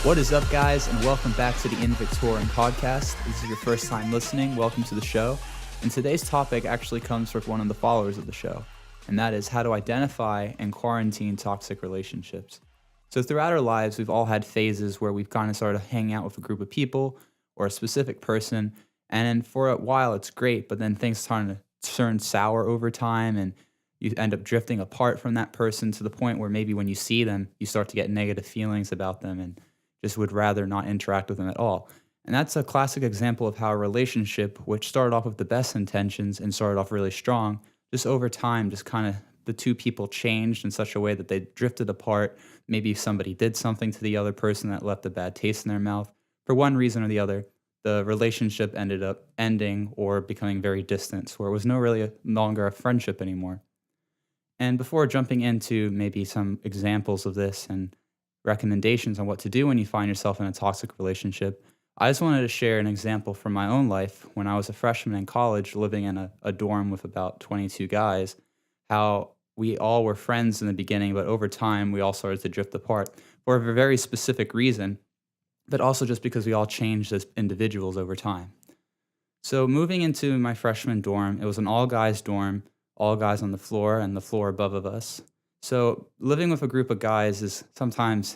What is up, guys, and welcome back to the Invictorum podcast. This is your first time listening. Welcome to the show. And today's topic actually comes from one of the followers of the show, and that is how to identify and quarantine toxic relationships. So throughout our lives, we've all had phases where we've kind of started hanging out with a group of people or a specific person, and then for a while it's great, but then things turn sour over time, and you end up drifting apart from that person to the point where maybe when you see them, you start to get negative feelings about them and just would rather not interact with them at all. And that's a classic example of how a relationship, which started off with the best intentions and started off really strong, just over time, just kind of the two people changed in such a way that they drifted apart. Maybe somebody did something to the other person that left a bad taste in their mouth. For one reason or the other, the relationship ended up ending or becoming very distant, where it was no longer a friendship anymore. And before jumping into maybe some examples of this and recommendations on what to do when you find yourself in a toxic relationship, I just wanted to share an example from my own life when I was a freshman in college living in a dorm with about 22 guys, how we all were friends in the beginning, but over time we all started to drift apart for a very specific reason, but also just because we all changed as individuals over time. So moving into my freshman dorm, it was an all-guys dorm, all guys on the floor and the floor above of us. So living with a group of guys is sometimes,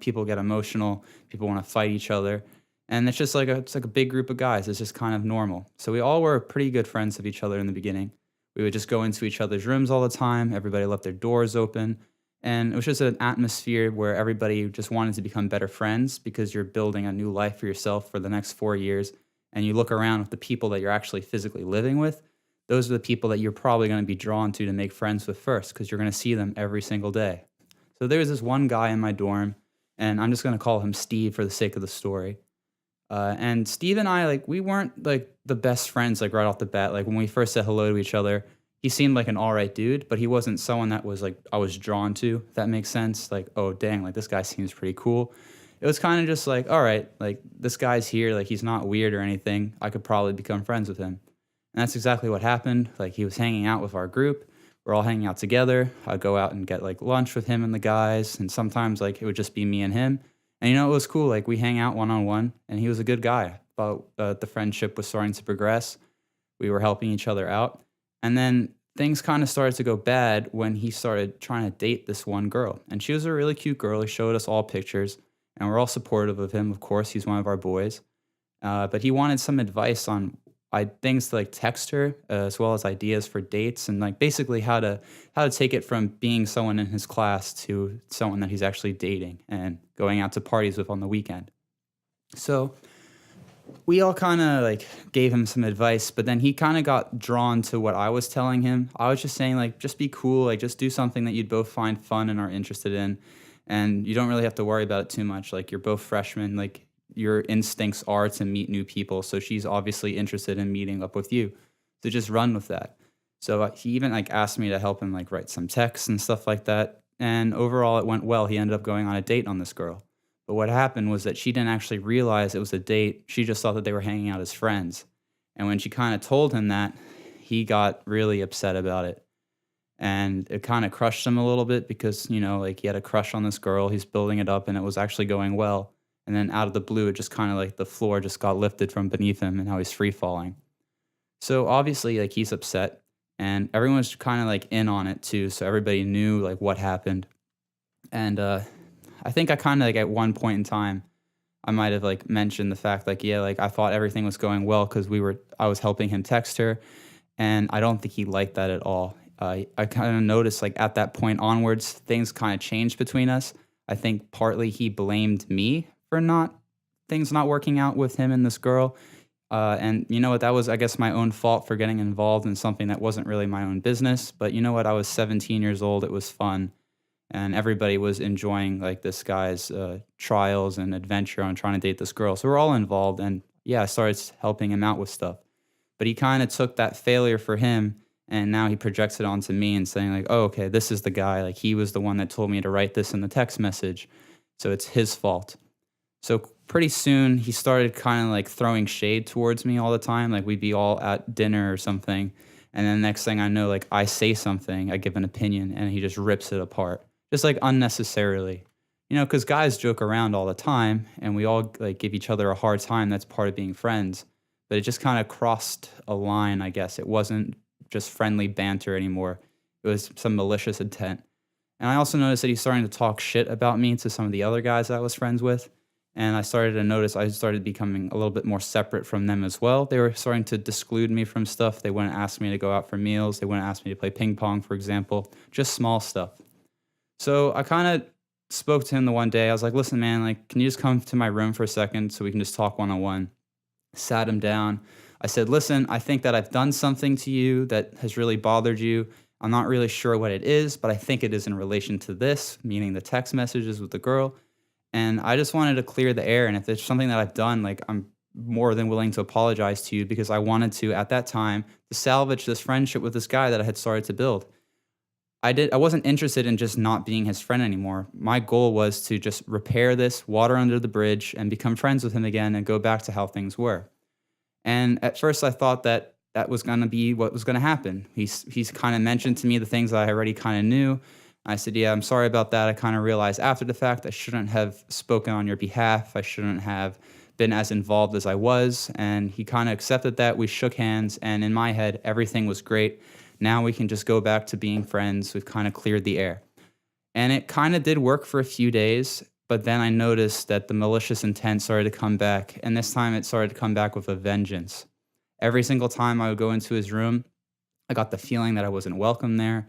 people get emotional, people want to fight each other, and it's just like it's like a big group of guys. It's just kind of normal. So we all were pretty good friends of each other in the beginning. We would just go into each other's rooms all the time. Everybody left their doors open, and it was just an atmosphere where everybody just wanted to become better friends because you're building a new life for yourself for the next 4 years, and you look around with the people that you're actually physically living with. Those are the people that you're probably going to be drawn to make friends with first because you're going to see them every single day. So there was this one guy in my dorm, and I'm just going to call him Steve for the sake of the story. And Steve and I, we weren't the best friends right off the bat. When we first said hello to each other, he seemed like an all right dude, but he wasn't someone that was I was drawn to, if that makes sense. Oh dang, this guy seems pretty cool. It was kind of just all right, this guy's here, he's not weird or anything. I could probably become friends with him. And that's exactly what happened. He was hanging out with our group. We're all hanging out together. I'd go out and get lunch with him and the guys. And sometimes it would just be me and him. And it was cool. We hang out one-on-one, and he was a good guy. But the friendship was starting to progress. We were helping each other out. And then things kind of started to go bad when he started trying to date this one girl. And she was a really cute girl. He showed us all pictures. And we're all supportive of him. Of course, he's one of our boys. But he wanted some advice on things to text her, as well as ideas for dates, and basically how to take it from being someone in his class to someone that he's actually dating and going out to parties with on the weekend. So we all kind of gave him some advice, but then he kind of got drawn to what I was telling him. I was just saying just be cool, just do something that you'd both find fun and are interested in, and you don't really have to worry about it too much. You're both freshmen, your instincts are to meet new people, so she's obviously interested in meeting up with you. So just run with that. So he even asked me to help him write some texts and stuff like that. And overall, it went well. He ended up going on a date on this girl. But what happened was that she didn't actually realize it was a date. She just thought that they were hanging out as friends. And when she kind of told him that, he got really upset about it. And it kind of crushed him a little bit because, he had a crush on this girl. He's building it up, and it was actually going well. And then out of the blue, it just kind of the floor just got lifted from beneath him, and now he's free falling. So obviously, he's upset, and everyone was kind of in on it too. So everybody knew what happened. And I think I kind of at one point in time, I might have mentioned the fact I thought everything was going well because I was helping him text her, and I don't think he liked that at all. I kind of noticed at that point onwards, things kind of changed between us. I think partly he blamed me for things not working out with him and this girl. And you know what, that was, I guess, my own fault for getting involved in something that wasn't really my own business. But you know what, I was 17 years old, it was fun. And everybody was enjoying this guy's trials and adventure on trying to date this girl. So we're all involved, and yeah, I started helping him out with stuff. But he kind of took that failure for him, and now he projects it onto me and saying oh, okay, this is the guy. He was the one that told me to write this in the text message. So it's his fault. So pretty soon he started kind of throwing shade towards me all the time. We'd be all at dinner or something, and then next thing I know, I say something, I give an opinion, and he just rips it apart, just unnecessarily. Because guys joke around all the time and we all like give each other a hard time. That's part of being friends. But it just kind of crossed a line, I guess. It wasn't just friendly banter anymore. It was some malicious intent. And I also noticed that he's starting to talk shit about me to some of the other guys that I was friends with. And I started to notice I started becoming a little bit more separate from them as well. They were starting to disclude me from stuff. They wouldn't ask me to go out for meals. They wouldn't ask me to play ping pong, for example, just small stuff. So I kind of spoke to him the one day. I was like, listen, man, like, can you just come to my room for a second so we can just talk one-on-one? Sat him down. I said, listen, I think that I've done something to you that has really bothered you. I'm not really sure what it is, but I think it is in relation to this, meaning the text messages with the girl. And I just wanted to clear the air. And if it's something that I've done, like, I'm more than willing to apologize to you, because I wanted to, at that time, to salvage this friendship with this guy that I had started to build. I wasn't interested in just not being his friend anymore. My goal was to just repair this, water under the bridge, and become friends with him again and go back to how things were. And at first I thought that that was going to be what was going to happen. He's kind of mentioned to me the things that I already kind of knew. I said, yeah, I'm sorry about that. I kind of realized after the fact I shouldn't have spoken on your behalf. I shouldn't have been as involved as I was. And he kind of accepted that. We shook hands, and in my head, everything was great. Now we can just go back to being friends. We've kind of cleared the air. And it kind of did work for a few days, but then I noticed that the malicious intent started to come back, and this time it started to come back with a vengeance. Every single time I would go into his room, I got the feeling that I wasn't welcome there,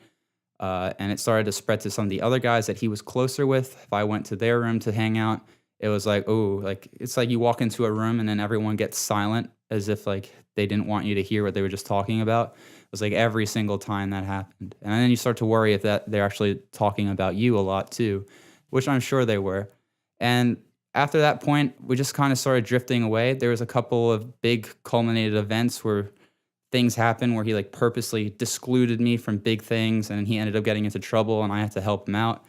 and it started to spread to some of the other guys that he was closer with. If I went to their room to hang out, it was like, oh, like it's like you walk into a room and then everyone gets silent as if like they didn't want you to hear what they were just talking about. It was like every single time that happened. And then you start to worry if that they're actually talking about you a lot too, which I'm sure they were. And after that point, we just kind of started drifting away. There was a couple of big culminated events where things happened where he like purposely discluded me from big things, and he ended up getting into trouble and I had to help him out.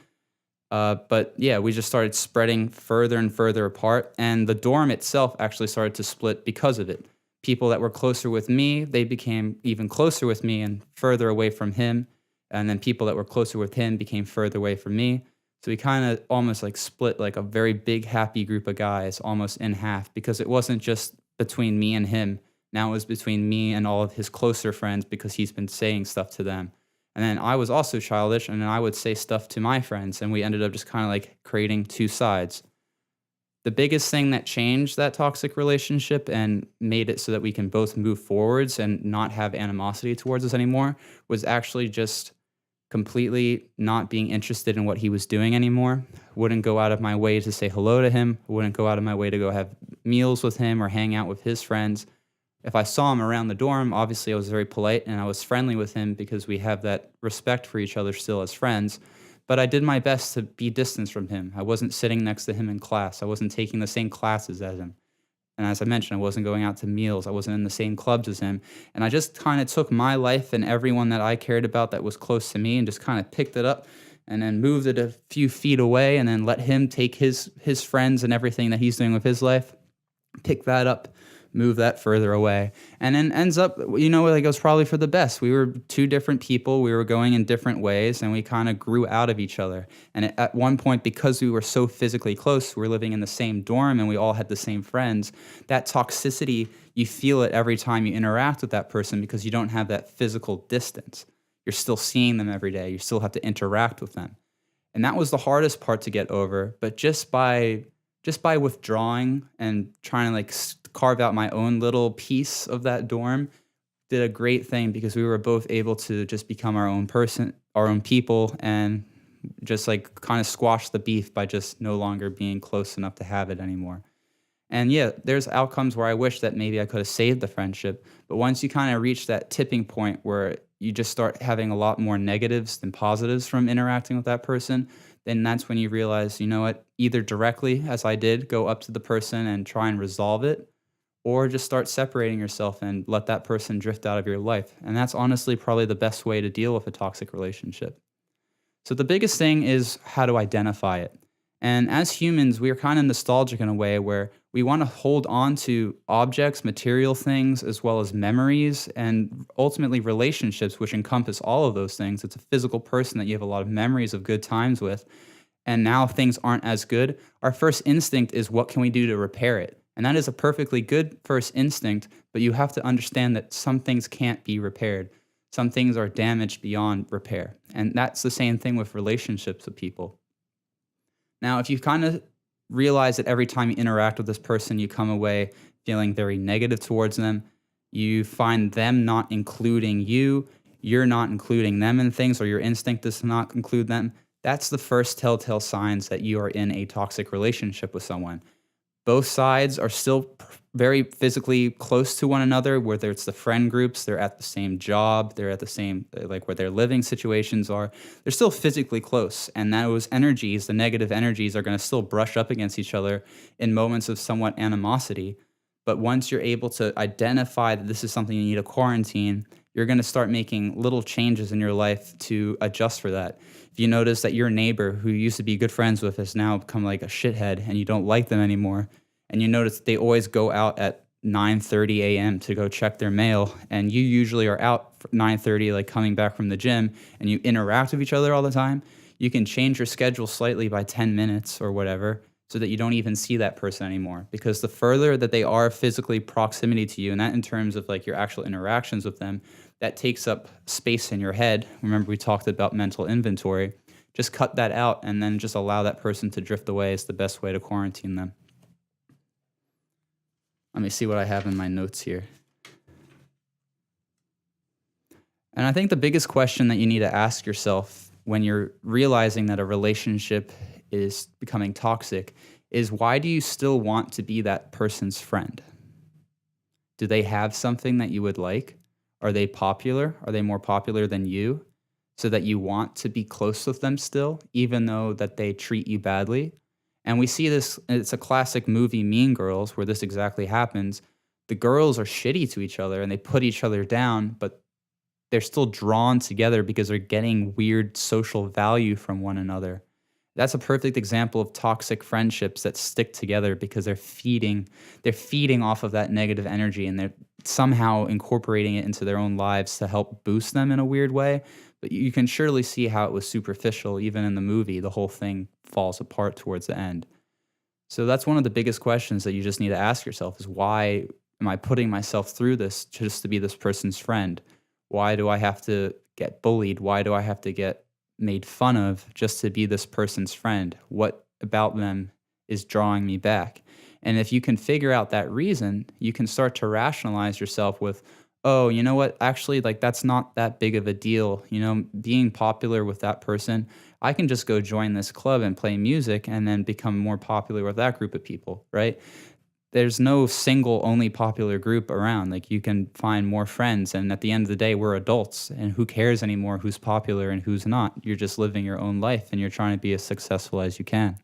But yeah, we just started spreading further and further apart, and the dorm itself actually started to split because of it. People that were closer with me, they became even closer with me and further away from him. And then people that were closer with him became further away from me. So we kind of almost like split like a very big happy group of guys almost in half, because it wasn't just between me and him. Now it was between me and all of his closer friends, because he's been saying stuff to them. And then I was also childish, and then I would say stuff to my friends, and we ended up just kind of like creating two sides. The biggest thing that changed that toxic relationship and made it so that we can both move forwards and not have animosity towards us anymore was actually just completely not being interested in what he was doing anymore. Wouldn't go out of my way to say hello to him. Wouldn't go out of my way to go have meals with him or hang out with his friends. If I saw him around the dorm, obviously I was very polite and I was friendly with him because we have that respect for each other still as friends. But I did my best to be distanced from him. I wasn't sitting next to him in class. I wasn't taking the same classes as him. And as I mentioned, I wasn't going out to meals. I wasn't in the same clubs as him. And I just kind of took my life and everyone that I cared about that was close to me and just kind of picked it up and then moved it a few feet away, and then let him take his friends and everything that he's doing with his life, pick that up, move that further away. And then ends up, like it was probably for the best. We were two different people. We were going in different ways, and we kind of grew out of each other. And at one point, because we were so physically close, we were living in the same dorm and we all had the same friends, that toxicity, you feel it every time you interact with that person because you don't have that physical distance. You're still seeing them every day. You still have to interact with them. And that was the hardest part to get over. But just by withdrawing and trying to like carve out my own little piece of that dorm, did a great thing, because we were both able to just become our own person, our own people, and just like kind of squash the beef by just no longer being close enough to have it anymore. And yeah, there's outcomes where I wish that maybe I could have saved the friendship. But once you kind of reach that tipping point where you just start having a lot more negatives than positives from interacting with that person, then that's when you realize, you know what, either directly, as I did, go up to the person and try and resolve it, or just start separating yourself and let that person drift out of your life. And that's honestly probably the best way to deal with a toxic relationship. So the biggest thing is how to identify it. And as humans, we are kind of nostalgic in a way where we want to hold on to objects, material things, as well as memories, and ultimately relationships, which encompass all of those things. It's a physical person that you have a lot of memories of good times with. and now things aren't as good, our first instinct is what can we do to repair it? And that is a perfectly good first instinct, but you have to understand that some things can't be repaired. Some things are damaged beyond repair. And that's the same thing with relationships with people. Now, if you kind of realize that every time you interact with this person, you come away feeling very negative towards them, you find them not including you, you're not including them in things, or your instinct does not include them, that's the first telltale signs that you are in a toxic relationship with someone. Both sides are still very physically close to one another, whether it's the friend groups, they're at the same job, they're at the same, like where their living situations are, they're still physically close. And those energies, the negative energies, are going to still brush up against each other in moments of somewhat animosity. But once you're able to identify that this is something you need to quarantine, you're going to start making little changes in your life to adjust for that. If you notice that your neighbor who you used to be good friends with has now become like a shithead and you don't like them anymore, and you notice that they always go out at 9:30 a.m. to go check their mail, and you usually are out for 9:30, like coming back from the gym, and you interact with each other all the time, you can change your schedule slightly by 10 minutes or whatever so that you don't even see that person anymore. Because the further that they are physically proximity to you, and that in terms of like your actual interactions with them, that takes up space in your head. Remember, we talked about mental inventory. Just cut that out and then just allow that person to drift away is the best way to quarantine them. Let me see what I have in my notes here. And I think the biggest question that you need to ask yourself when you're realizing that a relationship is becoming toxic is, why do you still want to be that person's friend? Do they have something that you would like? Are they popular? Are they more popular than you? So that you want to be close with them still, even though that they treat you badly? And we see this, it's a classic movie, Mean Girls, where this exactly happens. The girls are shitty to each other and they put each other down, but they're still drawn together because they're getting weird social value from one another. That's a perfect example of toxic friendships that stick together because they're feeding off of that negative energy, and they're somehow incorporating it into their own lives to help boost them in a weird way. But you can surely see how it was superficial. Even in the movie, the whole thing falls apart towards the end. So that's one of the biggest questions that you just need to ask yourself is, why am I putting myself through this just to be this person's friend? Why do I have to get bullied? Why do I have to get made fun of just to be this person's friend? What about them is drawing me back? And if you can figure out that reason, you can start to rationalize yourself with, oh, you know what? Actually, like, that's not that big of a deal. You know, being popular with that person, I can just go join this club and play music and then become more popular with that group of people, right? There's no single only popular group around. Like, you can find more friends, and at the end of the day, we're adults, and who cares anymore who's popular and who's not? You're just living your own life, and you're trying to be as successful as you can.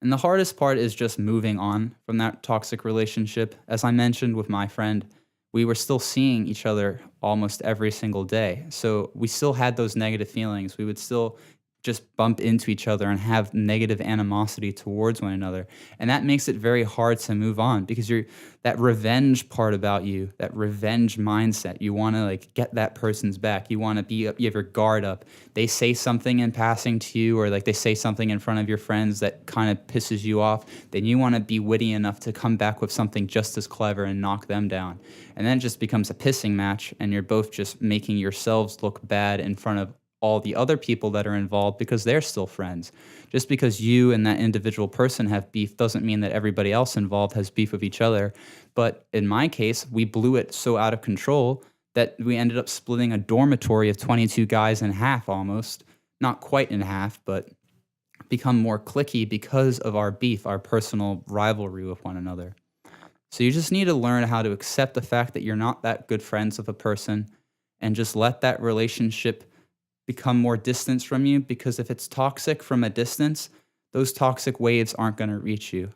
And the hardest part is just moving on from that toxic relationship. As I mentioned with my friend, we were still seeing each other almost every single day. So we still had those negative feelings. We would still just bump into each other and have negative animosity towards one another. And that makes it very hard to move on because that revenge part about you, that revenge mindset, you want to like get that person's back. You want to you have your guard up. They say something in passing to you, or like they say something in front of your friends that kind of pisses you off. Then you want to be witty enough to come back with something just as clever and knock them down. And then it just becomes a pissing match, and you're both just making yourselves look bad in front of all the other people that are involved because they're still friends. Just because you and that individual person have beef doesn't mean that everybody else involved has beef with each other. But in my case, we blew it so out of control that we ended up splitting a dormitory of 22 guys in half almost. Not quite in half, but become more cliquey because of our beef, our personal rivalry with one another. So you just need to learn how to accept the fact that you're not that good friends with a person and just let that relationship become more distance from you, because if it's toxic from a distance, those toxic waves aren't going to reach you.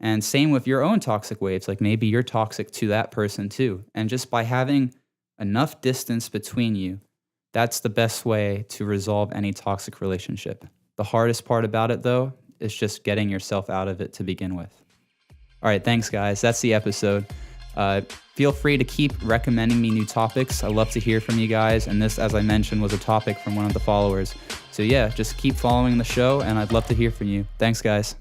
And same with your own toxic waves, like maybe you're toxic to that person too. And just by having enough distance between you, that's the best way to resolve any toxic relationship. The hardest part about it though is just getting yourself out of it to begin with. All right, thanks guys. That's the episode. Feel free to keep recommending me new topics. I love to hear from you guys. And this, as I mentioned, was a topic from one of the followers. So yeah, just keep following the show, and I'd love to hear from you. Thanks, guys.